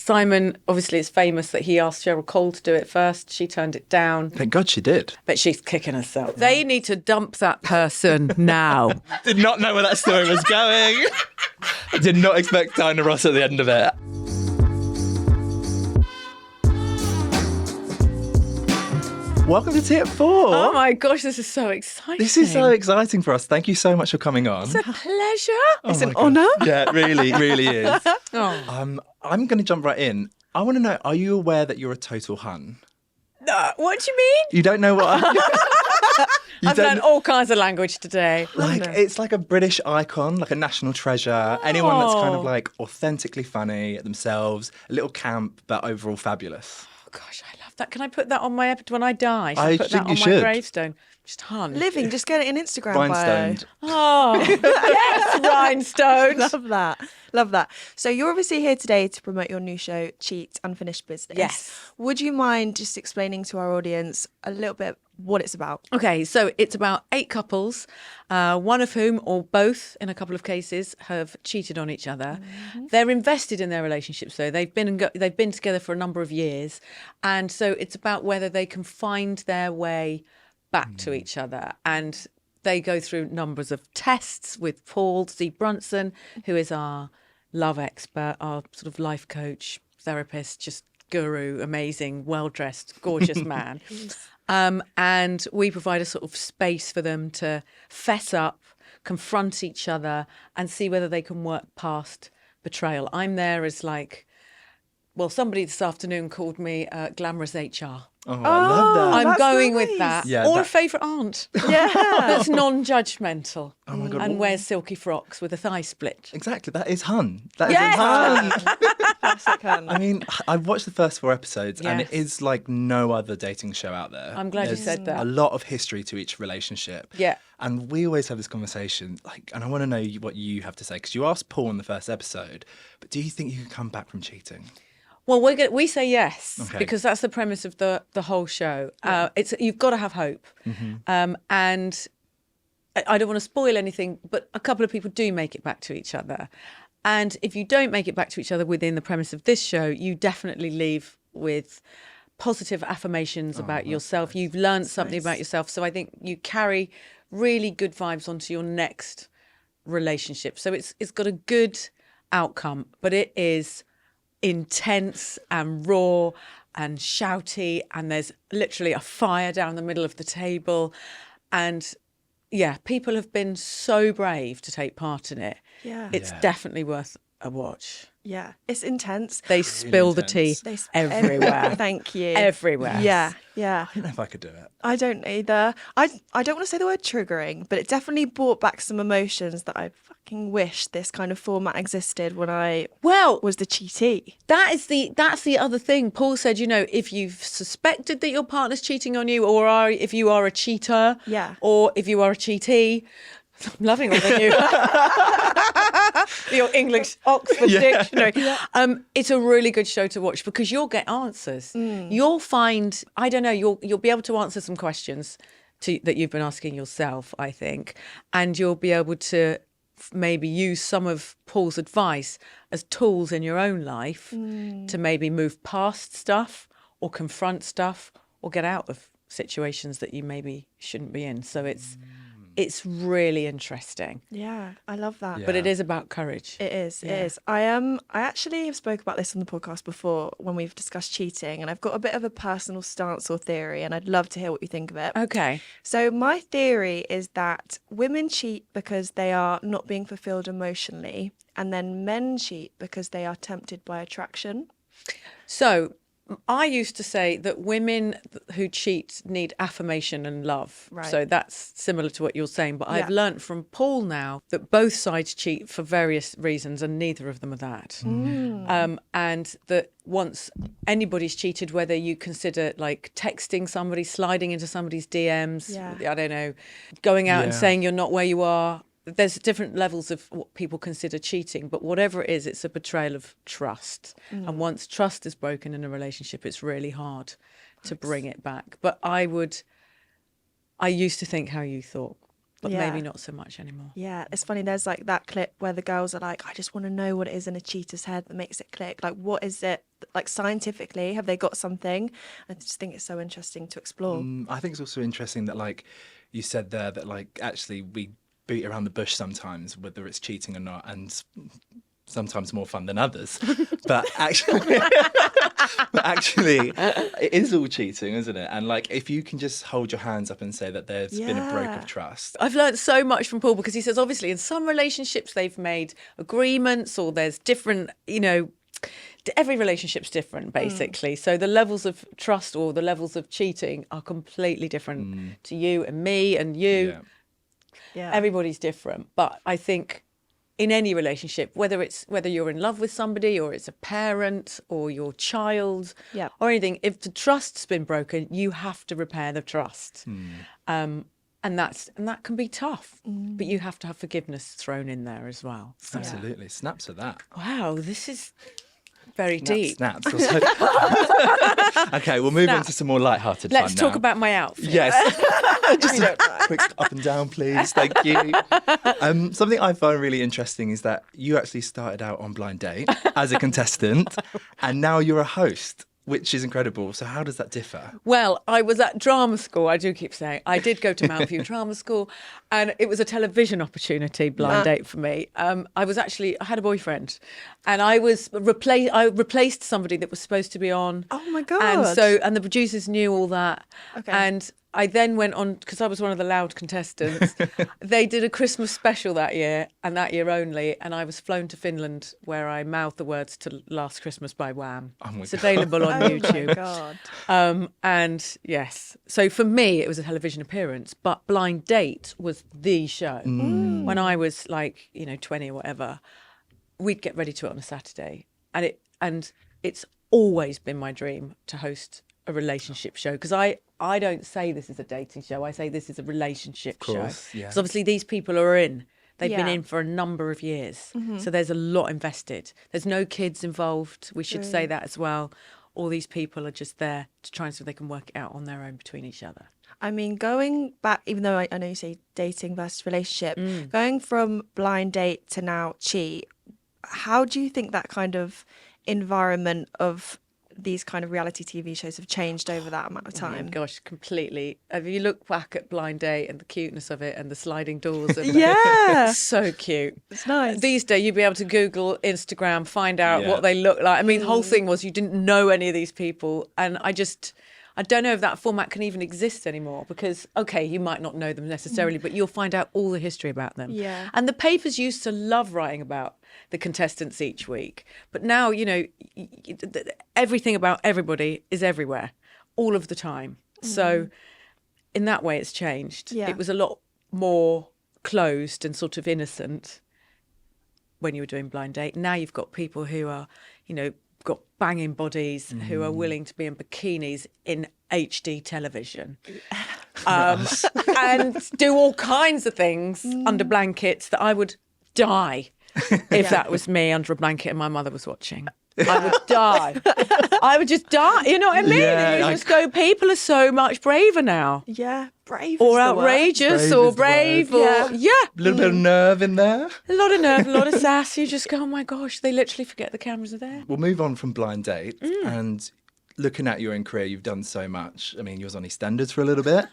Simon, obviously, it's famous that he asked Cheryl Cole to do it first. She turned it down. Thank God she did. But she's kicking herself. They need to dump that person now. Did not know where that story was going. I did not expect Diana Ross at the end of it. Welcome to teaatfour. Oh my gosh, this is so exciting. This is so exciting for us. Thank you so much for coming on. It's a pleasure. It's an honour. Yeah, it really is. Oh. I'm going to jump right in. I want to know, are you aware that you're a total hun? What do you mean? You don't know what... I've learned all kinds of language today. It's like a British icon, like a national treasure. Anyone that's kind of like authentically funny at themselves, a little camp, but overall fabulous. Oh gosh, I love that. Can I put that on my when I die? I put think that on you my should. gravestone. Just hun. Living, just get it in Instagram Rhinestoned. bio. Oh, yes, rhinestones. Love that. So you're obviously here today to promote your new show, Cheat Unfinished Business. Yes. Would you mind just explaining to our audience a little bit what it's about? Okay, so it's about 8 couples, one of whom, or both in a couple of cases, have cheated on each other. Mm-hmm. They're invested in their relationships, though. They've been together for a number of years. And so it's about whether they can find their way back to each other. And they go through numbers of tests with Paul C. Brunson, who is our love expert, our sort of life coach, therapist, just guru, amazing, well-dressed, gorgeous man. And we provide a sort of space for them to fess up, confront each other and see whether they can work past betrayal. I'm there as somebody this afternoon called me glamorous HR. Oh, I love that. I'm going nice. with that. Yeah, or a favourite aunt. Yeah. That's non-judgmental. Oh my God. And wears silky frocks with a thigh split. Exactly, that is hun. That is Yes. hun. Classic hun. I mean, I've watched the first 4 episodes and it Yes. is like no other dating show out there. I'm glad you said that. A lot of history to each relationship. Yeah. And we always have this conversation, and I want to know what you have to say, because you asked Paul in the first episode, but do you think you can come back from cheating? Well, we say yes, Okay. because that's the premise of the whole show. You've got to have hope. Mm-hmm. And I don't want to spoil anything, but a couple of people do make it back to each other. And if you don't make it back to each other within the premise of this show, you definitely leave with positive affirmations about yourself. Nice. You've learned something about yourself. So I think you carry really good vibes onto your next relationship. So it's got a good outcome, but it is intense and raw and shouty, and there's literally a fire down the middle of the table. And yeah, people have been so brave to take part in it. Yeah. It's definitely worth a watch. Yeah. It's intense. They spill the tea intense. everywhere. Thank you. Everywhere. Yeah. I don't know if I could do it. I don't either. I don't want to say the word triggering, but it definitely brought back some emotions that I fucking wish this kind of format existed when I was the cheatee. That's the other thing. Paul said, if you've suspected that your partner's cheating on you, or if you are a cheater, or if you are a cheatee, I'm loving all the new your English Oxford dictionary. It's a really good show to watch because you'll get answers. You'll find, I don't know, you'll be able to answer some questions that you've been asking yourself, I think, and you'll be able to maybe use some of Paul's advice as tools in your own life to maybe move past stuff or confront stuff or get out of situations that you maybe shouldn't be in. So it's really interesting. Yeah, I love that. Yeah. But it is about courage. It is. Yeah. It is. I actually have spoke about this on the podcast before when we've discussed cheating, and I've got a bit of a personal stance or theory, and I'd love to hear what you think of it. Okay. So my theory is that women cheat because they are not being fulfilled emotionally, and then men cheat because they are tempted by attraction. So I used to say that women who cheat need affirmation and love. Right. So that's similar to what you're saying. But I've learnt from Paul now that both sides cheat for various reasons and neither of them are that. And that once anybody's cheated, whether you consider like texting somebody, sliding into somebody's DMs, I don't know, going out and saying you're not where you are. There's different levels of what people consider cheating, but whatever it is, it's a betrayal of trust. And once trust is broken in a relationship, it's really hard to bring it back. But I used to think how you thought, but maybe not so much anymore. Yeah, it's funny. There's like that clip where the girls are like, I just want to know what it is in a cheater's head that makes it click. Like, what is it like scientifically? Have they got something? I just think it's so interesting to explore. I think it's also interesting that, like you said there, that like actually we beat around the bush sometimes, whether it's cheating or not, and sometimes more fun than others. But actually, it is all cheating, isn't it? And like, if you can just hold your hands up and say that there's been a break of trust. I've learned so much from Paul, because he says obviously in some relationships they've made agreements, or there's different, every relationship's different basically. So the levels of trust or the levels of cheating are completely different to you and me and you. Yeah. Everybody's different. But I think in any relationship, whether you're in love with somebody, or it's a parent or your child, or anything, if the trust's been broken, you have to repair the trust. And that can be tough, but you have to have forgiveness thrown in there as well. So. Absolutely. Snap to that. Wow, this is very deep. Snaps. Okay, we'll move on to some more lighthearted fun now. Let's talk about my outfit. Yes. Just a quick up and down, please. Thank you. Something I find really interesting is that you actually started out on Blind Date as a contestant, and now you're a host, which is incredible. So how does that differ? Well, I was at drama school. I do keep saying I did go to Mount View Drama School, and it was a television opportunity, Blind Date for me. I had a boyfriend, and I replaced somebody that was supposed to be on. Oh my God. And the producers knew all that. Okay. And I then went on, because I was one of the loud contestants. They did a Christmas special that year, and that year only. And I was flown to Finland, where I mouthed the words to Last Christmas by Wham. Oh it's available on YouTube. Oh my God. And yes, so for me, it was a television appearance, but Blind Date was the show. When I was like, 20 or whatever, we'd get ready to it on a Saturday. And it's always been my dream to host a relationship show, because I don't say this is a dating show. I say this is a relationship show. Because obviously these people are in. They've been in for a number of years. So there's a lot invested. There's no kids involved. We should say that as well. All these people are just there to try and see if they can work it out on their own between each other. I mean, going back, even though I know you say dating versus relationship, going from Blind Date to now Cheat, how do you think that kind of environment of these kind of reality TV shows have changed over that amount of time? Oh gosh, completely. If you look back at Blind Date and the cuteness of it and the sliding doors, and it's so cute. It's nice. These days, you'd be able to Google, Instagram, find out what they look like. I mean, the whole thing was you didn't know any of these people, and I don't know if that format can even exist anymore, because, okay, you might not know them necessarily, but you'll find out all the history about them. Yeah. And the papers used to love writing about the contestants each week. But now, everything about everybody is everywhere, all of the time. So in that way, it's changed. Yeah. It was a lot more closed and sort of innocent when you were doing Blind Date. Now you've got people who are, got banging bodies, who are willing to be in bikinis in HD television, and do all kinds of things under blankets that I would die if that was me under a blanket and my mother was watching. I would die. I would just die. You know what I mean? Yeah, you just go, people are so much braver now. Yeah, brave. Or outrageous, or brave, or a little bit of nerve in there. A lot of nerve, a lot of sass. You just go, oh my gosh, they literally forget the cameras are there. We'll move on from Blind Date, and looking at your own career, you've done so much. I mean, you was on EastEnders for a little bit.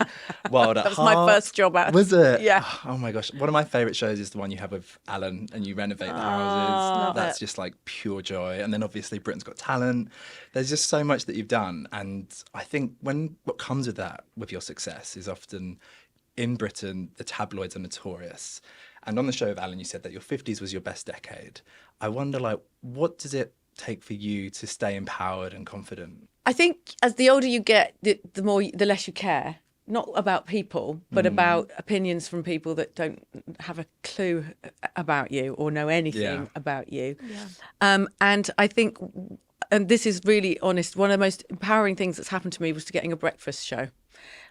Wild at That was Heart. my first job at. Was it? Yeah. Oh my gosh. One of my favourite shows is the one you have with Alan, and you renovate the houses. That's just like pure joy. And then obviously Britain's Got Talent. There's just so much that you've done. And I think what comes with that, with your success, is often in Britain, the tabloids are notorious. And on the show with Alan, you said that your 50s was your best decade. I wonder, what does it take for you to stay empowered and confident? I think as the older you get, the less you care. Not about people, but about opinions from people that don't have a clue about you or know anything about you. Yeah. And I think, and this is really honest, one of the most empowering things that's happened to me was to getting a breakfast show.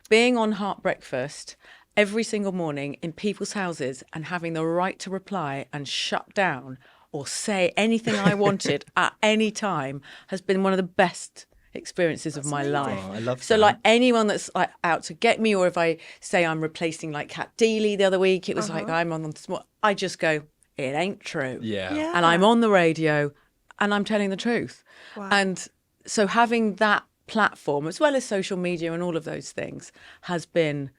Being on Heart Breakfast every single morning in people's houses and having the right to reply and shut down or say anything I wanted at any time has been one of the best experiences of my life. Oh, I love so that. like anyone that's like out to get me, or if I say I'm replacing like Kat Deely the other week, it was like I'm on the small, I just go, it ain't true. Yeah. Yeah. And I'm on the radio and I'm telling the truth. Wow. And so having that platform, as well as social media and all of those things, has been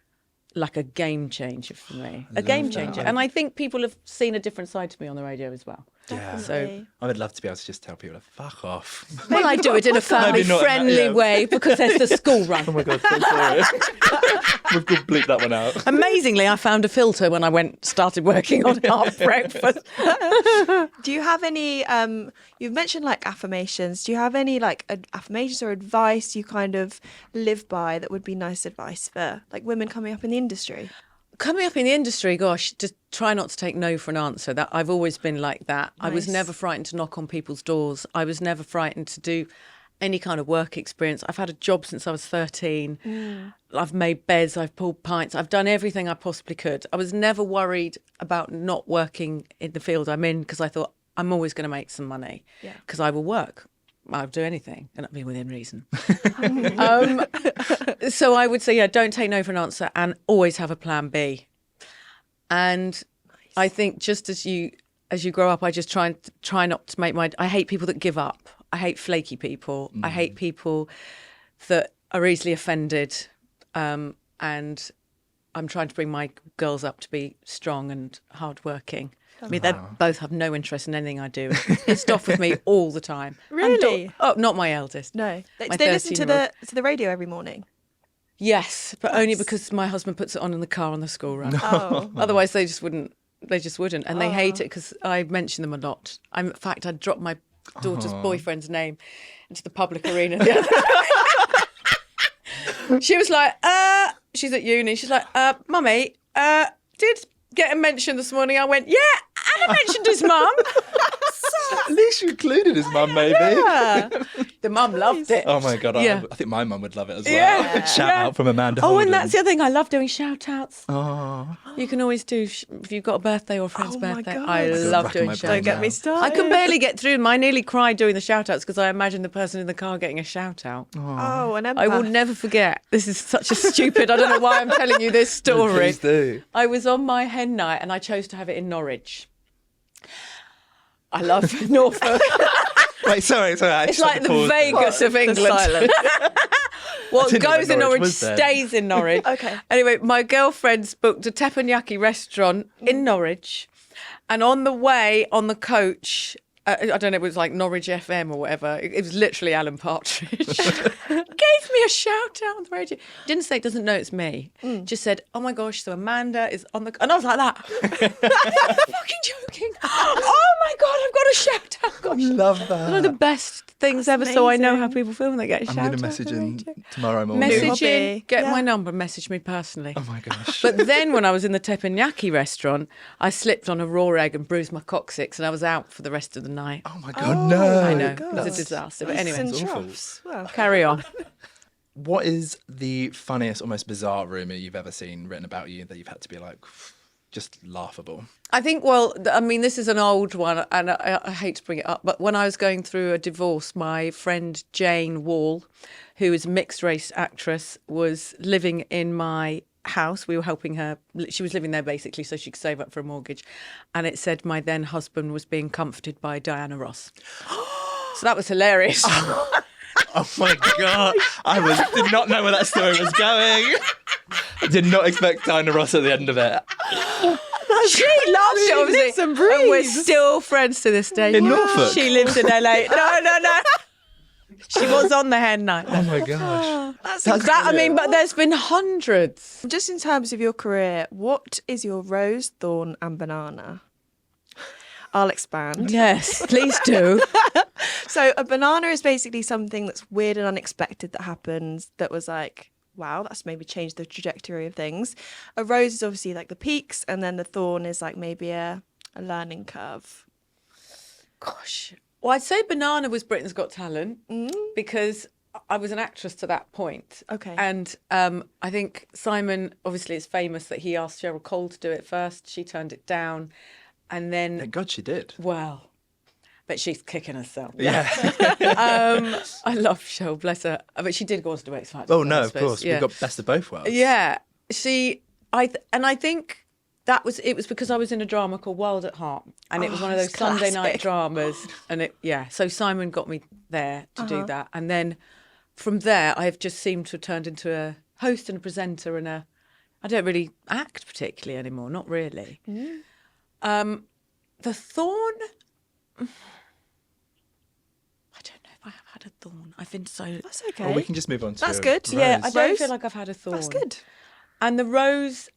like a game changer for me. A game changer. And I think people have seen a different side to me on the radio as well. Yeah. Definitely. I would love to be able to just tell people to fuck off. Well, I do it in a family-friendly way because there's the school run. Oh my God, so sorry. We've got to bleep that one out. Amazingly, I found a filter when I started working on Half Breakfast. Do you have any, you've mentioned like affirmations. Do you have any like affirmations or advice you kind of live by that would be nice advice for like women coming up in the industry? Coming up in the industry, gosh, just try not to take no for an answer. That I've always been like that. I was Nice. never frightened to knock on people's doors. I was never frightened to do any kind of work experience. I've had a job since I was 13. I've made beds, I've pulled pints, I've done everything I possibly could. I was never worried about not working in the field I'm in because I thought I'm always going to make some money Yeah. because I will work. I'll do anything, and I'll be within reason. So I would say, yeah, don't take no for an answer and always have a plan B. And I think just as you grow up, I just try not to make I hate people that give up. I hate flaky people. I hate people that are easily offended. And I'm trying to bring my girls up to be strong and hardworking. I mean, they both have no interest in anything I do. Pissed off with me all the time. Really? Oh, not my eldest. No. My Do they listen to 13-year-old. the radio every morning? Yes, but only because my husband puts it on in the car on the school run. Oh. Otherwise, they just wouldn't. And they hate it because I mention them a lot. In fact, I dropped my daughter's boyfriend's name into the public arena the other night. She was like, she's at uni. She's like, Mummy, did get a mention this morning? I went, yeah, Alan mentioned his mum. At least you included his mum, maybe. Yeah. The mum loved it. Oh my God, Yeah. I think my mum would love it as well. Yeah. Shout Yeah. out from Amanda Holden. Oh, and that's the other thing. I love doing shout outs. Oh. You can always do, if you've got a birthday or a friend's Oh my birthday. God. I I'm love racking doing my shout brain outs. Don't get me now. started. I can barely get through them. I nearly cried doing the shout outs because I imagined the person in the car getting a shout out. Oh, an empath. I will never forget. This is such a stupid, I don't know why I'm telling you this story. Please do. I was on my hen night and I chose to have it in Norwich. I love Norfolk. Wait, sorry. I It's just had like to the pause there. Vegas of England. What didn't know goes where in Norwich Norwich was then. stays in Norwich. Okay. Anyway, my girlfriend's booked a teppanyaki restaurant in Norwich. And on the way on the coach, I don't know, it was like Norwich FM or whatever. It was literally Alan Partridge. Gave me a shout out on the radio. Didn't say it doesn't know it's me. Just said, oh my gosh, so Amanda is on the... And I was like that. I'm fucking joking. Oh my God, I've got a shout out. Gosh. Love One of the that. best things ever, so I know how amazing. people feel when they get a I'm shout going out. to message on the in radio. tomorrow morning. New Message in, hobby. get Yeah. my number, message me personally. Oh my gosh. But then when I was in the teppanyaki restaurant, I slipped on a raw egg and bruised my coccyx and I was out for the rest of the night. Oh my God, no. I know, God. it was a disaster. But Peaks anyway, and It's awful. troughs. Well, carry on. What is the funniest or most bizarre rumour you've ever seen written about you that you've had to be like, just laughable? I think, well, I mean, this is an old one and I hate to bring it up, but when I was going through a divorce, my friend Jane Wall, who is a mixed race actress, was living in my house. We were helping her. She was living there basically so she could save up for a mortgage. And it said my then husband was being comforted by Diana Ross. So that was hilarious. Oh my God. Did not know where that story was going. I did not expect Diana Ross at the end of it. She loves it, obviously. lives and And we're breathes. still friends to this day. In Norfolk? She lives in LA. No. She was on the hen night. Oh my gosh. that's That, I mean, but there's been hundreds. just in terms of your career, what is your rose, thorn, and banana? I'll expand. Yes, please do. So a banana is basically something that's weird and unexpected that happens that was like, wow, that's maybe changed the trajectory of things. A rose is obviously like the peaks, and then the thorn is like maybe a learning curve. Gosh. Well, I'd say Banana was Britain's Got Talent because I was an actress to that point. Okay. And I think Simon, obviously, is famous that he asked Cheryl Cole to do it first. She turned it down. And then, Thank God she did. well, but she's kicking herself. Yeah. I love Cheryl, bless her. But she did go on to do X Factor. Oh no, I of suppose. course. Yeah. We've got best of both worlds. Yeah, I think it was because I was in a drama called Wild at Heart, and it was one of those it's Sunday night classic. dramas, and so Simon got me there to do that, and then from there I've just seemed to have turned into a host and a presenter, and I don't really act particularly anymore, not really. The thorn, I don't know if I have had a thorn. I've been so... That's okay. Well, we can just move on to That's good. Rose. Yeah, I don't Rose? feel like I've had a thorn. That's good. And the rose,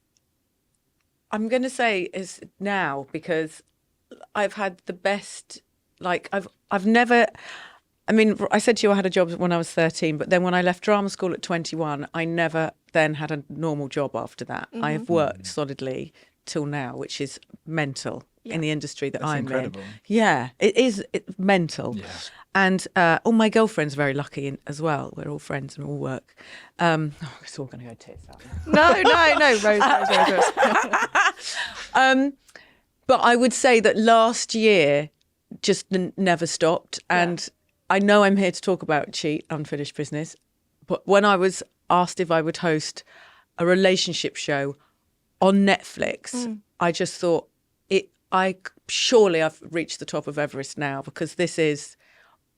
I'm going to say is now, because I've had the best, like I've never, I mean, I said to you I had a job when I was 13, but then when I left drama school at 21, I never then had a normal job after that. I have worked solidly till now, which is mental in the industry that I'm incredible. in. Yeah, it's mental. Yeah. And all my girlfriends are very lucky as well. We're all friends and all work. It's all going to go tits out. No, Rose. But I would say that last year just never stopped. And I know I'm here to talk about Cheat, Unfinished Business. But when I was asked if I would host a relationship show on Netflix, I just thought, surely I've reached the top of Everest now, because this is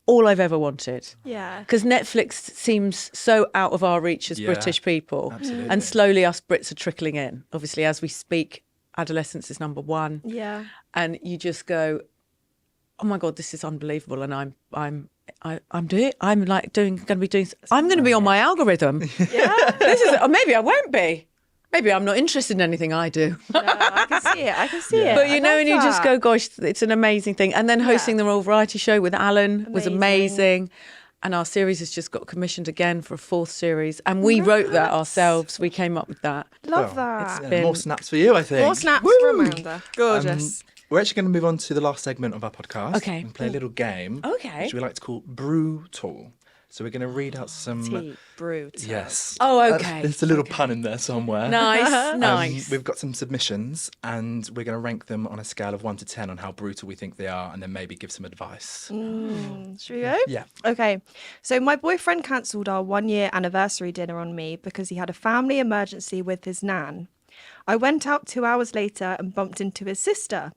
all I've ever wanted. Yeah. Because Netflix seems so out of our reach as Yeah, British people. absolutely. And slowly us Brits are trickling in. Obviously, as we speak, adolescence is number one. Yeah. And you just go, oh my God, this is unbelievable. And I'm doing it. I'm like going to be doing, I'm going to be on my algorithm. Yeah. This is, or maybe I won't be. Maybe I'm not interested in anything I do. No, I can see it. I can see it. But you I know, love and you just that. go, gosh, it's an amazing thing. And then hosting the Royal Variety Show with Alan was amazing. And our series has just got commissioned again for a 4th series. And we wrote that ourselves. We came up with that. Love Well, that. Yeah, more snaps for you, I think. More snaps Woo! for Amanda. Gorgeous. We're actually going to move on to the last segment of our podcast. Okay. And play a little game. Okay. Which we like to call Brew Tool. So we're going to read out some... Tea, brew, tea. Yes. Oh, okay. There's a little pun in there somewhere. Nice, nice. We've got some submissions, and we're going to rank them on a scale of 1 to 10 on how brutal we think they are, and then maybe give some advice. Should we go? Yeah. Okay. So my boyfriend cancelled our 1-year anniversary dinner on me because he had a family emergency with his nan. I went out 2 hours later and bumped into his sister.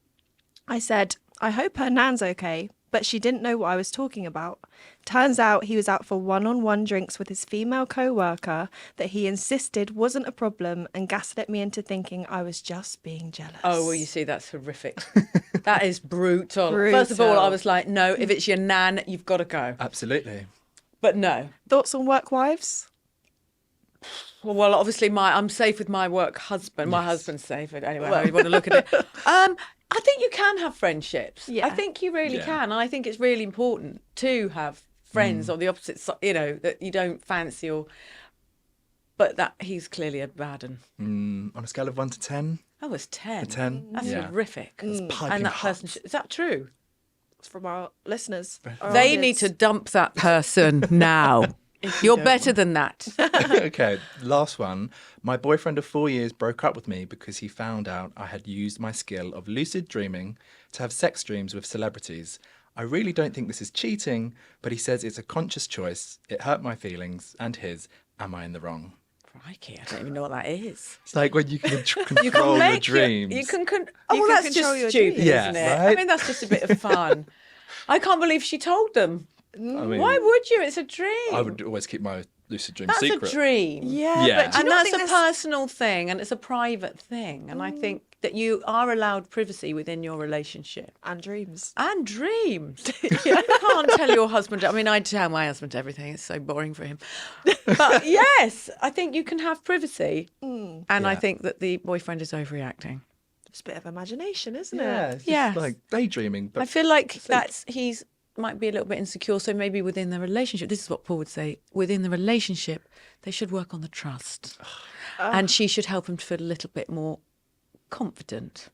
I said, I hope her nan's okay, but she didn't know what I was talking about. Turns out he was out for one-on-one drinks with his female co-worker that he insisted wasn't a problem and gaslit me into thinking I was just being jealous. Oh, well, you see, that's horrific. That is brutal. First of all, Brutal. I was like, no, if it's your nan, you've got to go. Absolutely. But no. Thoughts on work wives? Well, obviously, I'm safe with my work husband. My husband's safe. Anyway, how you want to look at it. I think you can have friendships. Yeah. I think you really Yeah. can. And I think it's really important to have friends on the opposite side, you know, that you don't fancy but that he's clearly a bad one. On a scale of 1 to 10? That was 10. 10? That's Yeah. horrific. piping And that hot. person, is that true? It's from our listeners. our They audience. need to dump that person now. You're better than that. Okay, last one. My boyfriend of 4 years broke up with me because he found out I had used my skill of lucid dreaming to have sex dreams with celebrities. I really don't think this is cheating, but he says it's a conscious choice. It hurt my feelings and his. Am I in the wrong? Crikey, I don't even know what that is. It's like when you can control your dreams. You can You well, can that's control your just stupid, dreams. Yeah, isn't it? right? I mean, that's just a bit of fun. I can't believe she told them. I mean, Why would you? It's a dream. I would always keep my lucid dream That's secret. a dream. Yeah, Yeah. but do you And not that's think a there's- personal thing, and it's a private thing. And I think that you are allowed privacy within your relationship. and dreams. And dreams. You can't tell your husband. I mean, I tell my husband everything. It's so boring for him. But yes, I think you can have privacy. And I Yeah. think that the boyfriend is overreacting. It's a bit of imagination, isn't Yeah, it? it's just Yes. like daydreaming. But I feel like he's might be a little bit insecure. So maybe within the relationship, this is what Paul would say, within the relationship, they should work on the trust. And she should help him to feel a little bit more confident.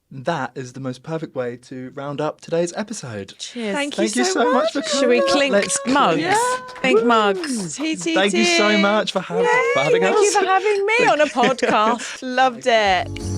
that is the most perfect way to round up today's episode. Cheers. Thank Thank you so much for coming. Should we out. clink Let's mugs? clink. Clink mugs. Thank you so much for having Thank us. you for having me on a podcast. Loved it.